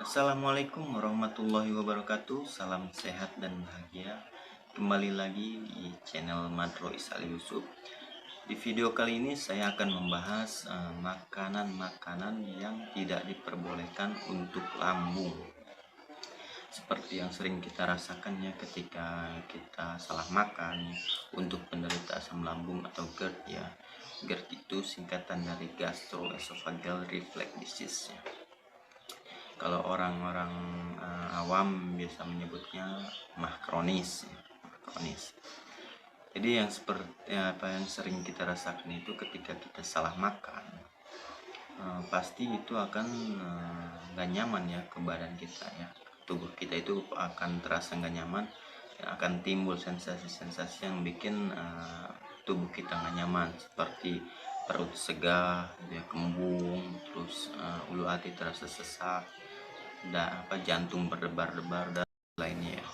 Assalamualaikum warahmatullahi wabarakatuh. Salam sehat dan bahagia. Kembali lagi di channel Madro Isali Yusuf. Di video kali ini saya akan membahas makanan-makanan yang tidak diperbolehkan untuk lambung. Seperti yang sering kita rasakan ya ketika kita salah makan untuk penderita asam lambung atau GERD ya. GERD itu singkatan dari gastroesophageal reflux disease ya. Kalau orang-orang awam biasa menyebutnya mah kronis ya, mah kronis. Jadi yang seperti apa yang sering kita rasakan itu ketika kita salah makan, pasti itu akan nggak nyaman ya ke badan kita ya. Tubuh kita itu akan terasa nggak nyaman, akan timbul sensasi-sensasi yang bikin tubuh kita nggak nyaman, seperti perut segar, ya, kembung, terus ulu hati terasa sesak, jantung berdebar-debar dan lainnya ya.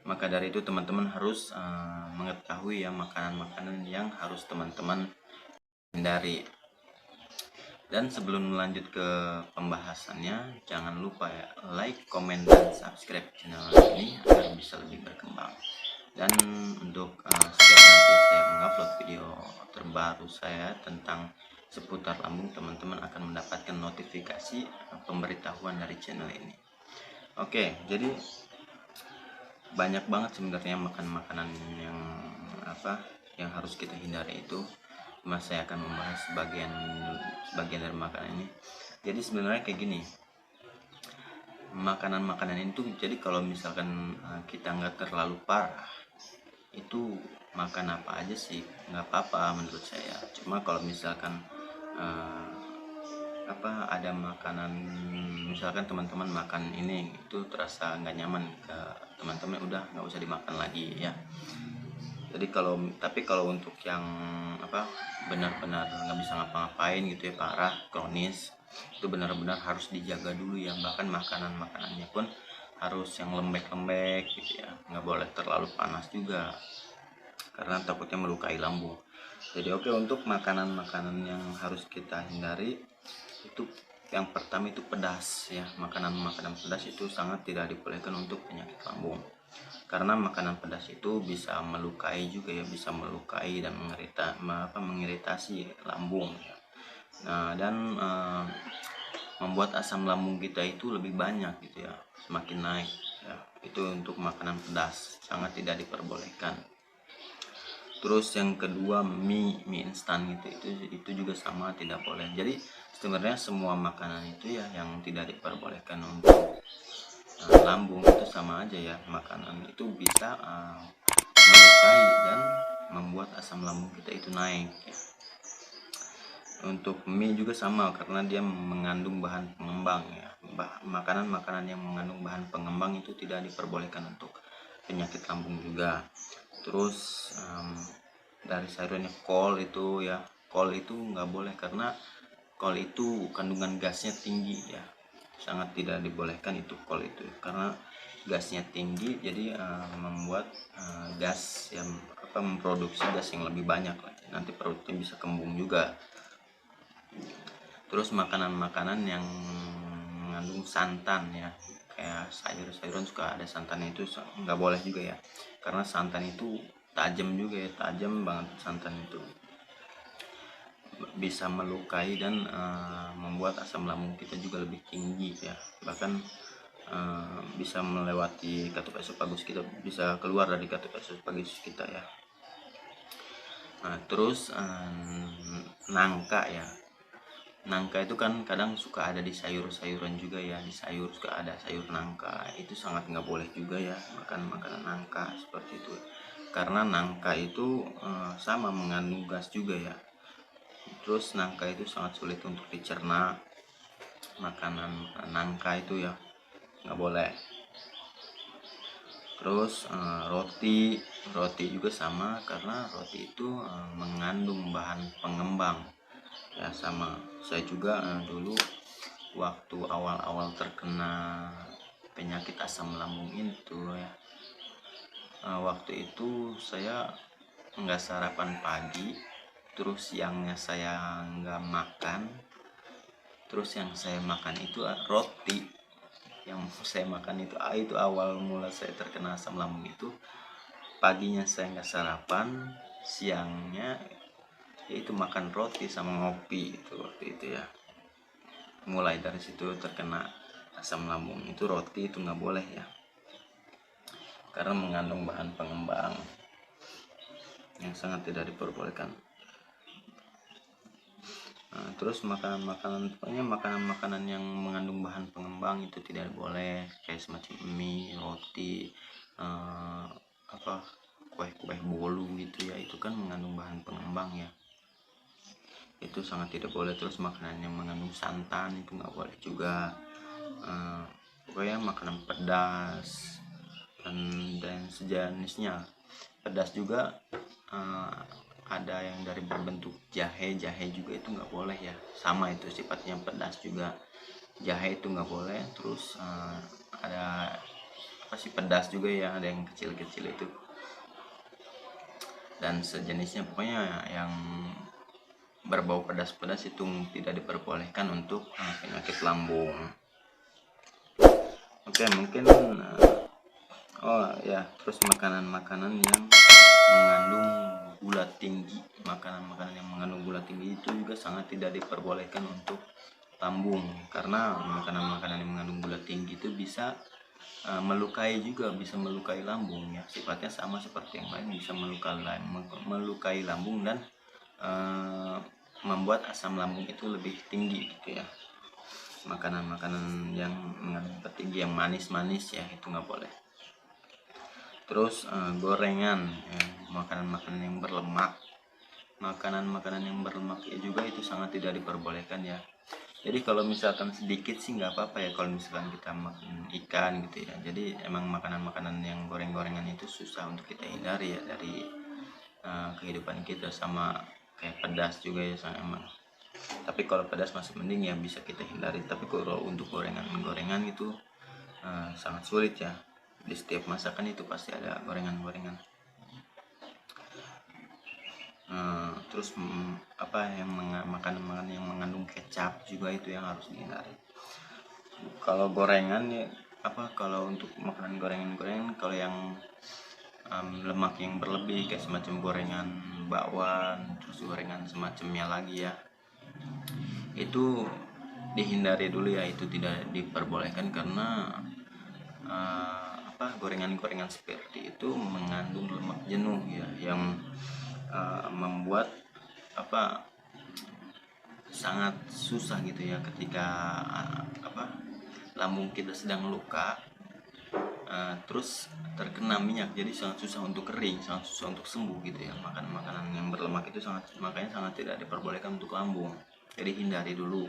Maka dari itu teman-teman harus mengetahui ya makanan-makanan yang harus teman-teman hindari. Dan sebelum lanjut ke pembahasannya, jangan lupa ya like, komen, dan subscribe channel ini agar bisa lebih berkembang. Dan untuk setiap nanti saya mengupload video terbaru saya tentang seputar lambung, teman-teman akan mendapatkan notifikasi pemberitahuan dari channel ini. Oke, jadi banyak banget sebenarnya makanan yang harus kita hindari itu. Mas saya akan membahas sebagian dari makanan ini. Jadi sebenarnya kayak gini, makanan-makanan itu jadi kalau misalkan kita nggak terlalu parah, itu makan apa aja sih nggak apa-apa menurut saya. Cuma kalau misalkan ada makanan, misalkan teman-teman makan ini itu terasa nggak nyaman ke teman-teman, udah nggak usah dimakan lagi ya. Jadi kalau untuk yang benar-benar nggak bisa ngapa-ngapain gitu ya, parah kronis, itu benar-benar harus dijaga dulu ya. Bahkan makanannya pun harus yang lembek-lembek gitu ya, nggak boleh terlalu panas juga karena takutnya melukai lambung. Jadi untuk makanan-makanan yang harus kita hindari itu, yang pertama itu pedas ya. Makanan-makanan pedas itu sangat tidak dibolehkan untuk penyakit lambung, karena makanan pedas itu bisa melukai juga ya, bisa melukai dan mengiritasi lambung ya. Nah, dan membuat asam lambung kita itu lebih banyak gitu ya, semakin naik ya. Itu untuk makanan pedas sangat tidak diperbolehkan. Terus yang kedua, mie instan itu juga sama, tidak boleh. Jadi sebenarnya semua makanan itu ya yang tidak diperbolehkan untuk lambung itu sama aja ya. Makanan itu bisa melukai dan membuat asam lambung kita itu naik ya. Untuk mie juga sama, karena dia mengandung bahan pengembang ya. Makanan-makanan yang mengandung bahan pengembang itu tidak diperbolehkan untuk penyakit lambung juga. Terus dari sayurannya kol itu nggak boleh, karena kol itu kandungan gasnya tinggi ya, sangat tidak dibolehkan itu kol itu, karena gasnya tinggi. Jadi membuat gas yang memproduksi gas yang lebih banyak, nanti perutnya bisa kembung juga. Terus makanan-makanan yang mengandung santan ya, kayak sayur-sayuran suka ada santannya, itu nggak boleh juga ya, karena santan itu tajam juga ya, tajam banget santan itu, bisa melukai dan membuat asam lambung kita juga lebih tinggi ya. Bahkan bisa melewati katup esofagus kita, bisa keluar dari katup esofagus kita ya. Nah, terus nangka ya. Nangka itu kan kadang suka ada di sayur-sayuran juga ya, di sayur suka ada sayur nangka. Itu sangat nggak boleh juga ya makan makanan nangka seperti itu, karena nangka itu sama mengandung gas juga ya. Terus nangka itu sangat sulit untuk dicerna. Makanan nangka itu ya nggak boleh. Terus roti juga sama, karena roti itu mengandung bahan pengembang ya. Sama saya juga dulu waktu awal-awal terkena penyakit asam lambung itu ya, waktu itu saya nggak sarapan pagi, terus siangnya saya nggak makan, Terus yang saya makan itu roti. Yang saya makan itu awal mula saya terkena asam lambung itu, paginya saya nggak sarapan, siangnya yaitu makan roti sama ngopi itu waktu itu ya. Mulai dari situ terkena asam lambung. Itu roti itu nggak boleh ya, karena mengandung bahan pengembang yang sangat tidak diperbolehkan. Nah, terus pokoknya makanan yang mengandung bahan pengembang itu tidak boleh, kayak semacam mie, roti, kue-kue bolu gitu ya, itu kan mengandung bahan pengembang ya, itu sangat tidak boleh. Terus makanan yang mengandung santan itu nggak boleh juga. Pokoknya makanan pedas dan sejenisnya. Pedas juga ada yang dari berbentuk jahe juga itu nggak boleh ya, sama itu sifatnya pedas juga. Jahe itu nggak boleh. Terus ada pedas juga ya, ada yang kecil-kecil itu dan sejenisnya. Pokoknya yang berbau pedas-pedas itu tidak diperbolehkan untuk penyakit lambung. Oke, mungkin terus makanan-makanan yang mengandung gula tinggi. Makanan-makanan yang mengandung gula tinggi itu juga sangat tidak diperbolehkan untuk lambung, karena makanan-makanan yang mengandung gula tinggi itu bisa melukai juga, bisa melukai lambung ya. Sifatnya sama seperti yang lain, bisa melukai lambung dan membuat asam lambung itu lebih tinggi gitu ya. Makanan-makanan yang mengandung tinggi, yang manis-manis ya, itu nggak boleh. Terus gorengan ya, makanan-makanan yang berlemak. Makanan-makanan yang berlemak ya juga itu sangat tidak diperbolehkan ya. Jadi kalau misalkan sedikit sih nggak apa-apa ya, kalau misalkan kita makan ikan gitu ya. Jadi emang makanan-makanan yang goreng-gorengan itu susah untuk kita hindari ya dari kehidupan kita. Sama kayak pedas juga ya emang. Tapi kalau pedas masih mending ya, bisa kita hindari. Tapi kalau untuk gorengan-gorengan itu sangat sulit ya. Di setiap masakan itu pasti ada gorengan-gorengan. Terus makanan-makanan yang mengandung kecap juga itu yang harus dihindari. Kalau gorengan ya kalau untuk makanan gorengan kalau yang lemak yang berlebih, kayak semacam gorengan bakwan, terus gorengan semacamnya lagi ya, itu dihindari dulu ya. Itu tidak diperbolehkan karena gorengan-gorengan seperti itu mengandung lemak jenuh ya, yang membuat sangat susah gitu ya ketika lambung kita sedang luka, terus terkena minyak, jadi sangat susah untuk kering, sangat susah untuk sembuh gitu ya. Makanan yang berlemak itu makanya sangat tidak diperbolehkan untuk lambung, jadi hindari dulu.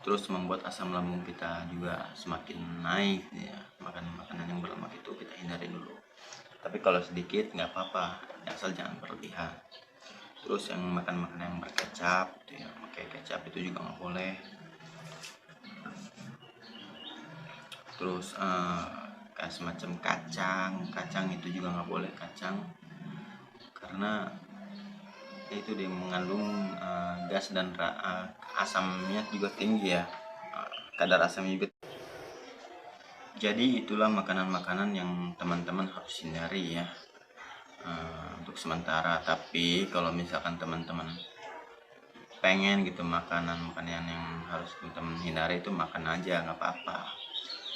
Terus membuat asam lambung kita juga semakin naik ya. Makanan yang berlemak itu kita hindari dulu. Tapi kalau sedikit nggak apa-apa, asal jangan berlebihan. Terus yang makan yang berkecap gitu ya, pakai kecap itu juga nggak boleh. Terus kayak semacam kacang itu juga nggak boleh, karena itu dia mengandung gas dan asamnya juga tinggi ya, kadar asamnya juga. Jadi itulah makanan-makanan yang teman-teman harus hindari ya untuk sementara. Tapi kalau misalkan teman-teman pengen gitu makanan-makanan yang harus teman-teman hindari, itu makan aja, nggak apa-apa.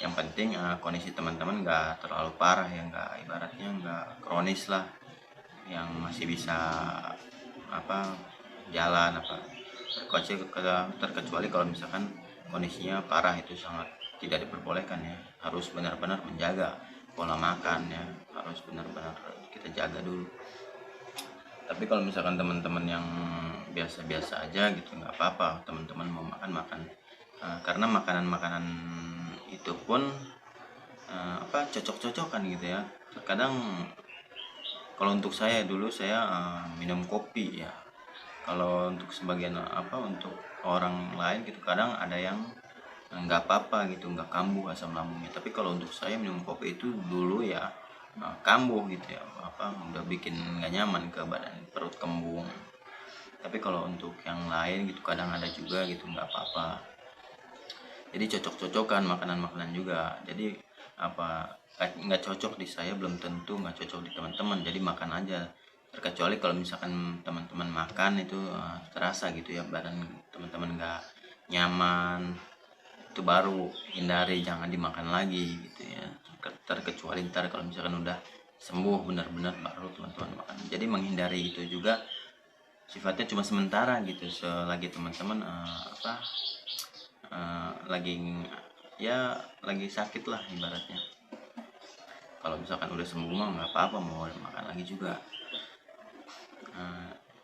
Yang penting kondisi teman-teman nggak terlalu parah ya, nggak ibaratnya nggak kronis lah, yang masih bisa jalan terkecuali kalau misalkan kondisinya parah, itu sangat tidak diperbolehkan ya. Harus benar-benar menjaga pola makan ya, harus benar-benar kita jaga dulu. Tapi kalau misalkan teman-teman yang biasa-biasa aja gitu, nggak apa-apa, teman-teman mau makan karena makanan-makanan itu pun cocok-cocokan gitu ya. Terkadang kalau untuk saya dulu minum kopi ya. Kalau untuk sebagian untuk orang lain gitu, kadang ada yang nggak apa-apa gitu, nggak kambuh asam lambungnya. Tapi kalau untuk saya minum kopi itu dulu ya kambuh gitu ya, udah bikin nggak nyaman ke badan, perut kembung. Tapi kalau untuk yang lain gitu kadang ada juga gitu, nggak apa-apa. Jadi cocok-cocokan makanan-makanan juga. Jadi nggak cocok di saya belum tentu nggak cocok di teman-teman. Jadi makan aja. Terkecuali kalau misalkan teman-teman makan itu terasa gitu ya, badan teman-teman nggak nyaman, itu baru hindari, jangan dimakan lagi gitu ya. Terkecuali ntar kalau misalkan udah sembuh benar-benar baru teman-teman makan. Jadi menghindari itu juga sifatnya cuma sementara gitu, selagi teman-teman lagi ya lagi sakit lah ibaratnya. Kalau misalkan udah sembuh mah nggak apa-apa mau makan lagi juga.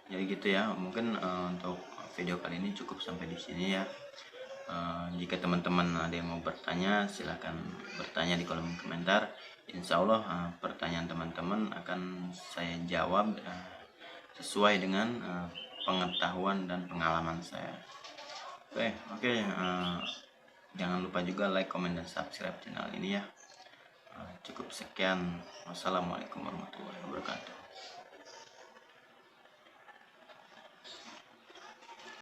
Jadi gitu ya, mungkin untuk video kali ini cukup sampai di sini ya. Jika teman-teman ada yang mau bertanya, silahkan bertanya di kolom komentar. Insya Allah pertanyaan teman-teman akan saya jawab sesuai dengan pengetahuan dan pengalaman saya. Oke, jangan lupa juga like, comment, dan subscribe channel ini ya. Cukup sekian. Wassalamualaikum warahmatullahi wabarakatuh.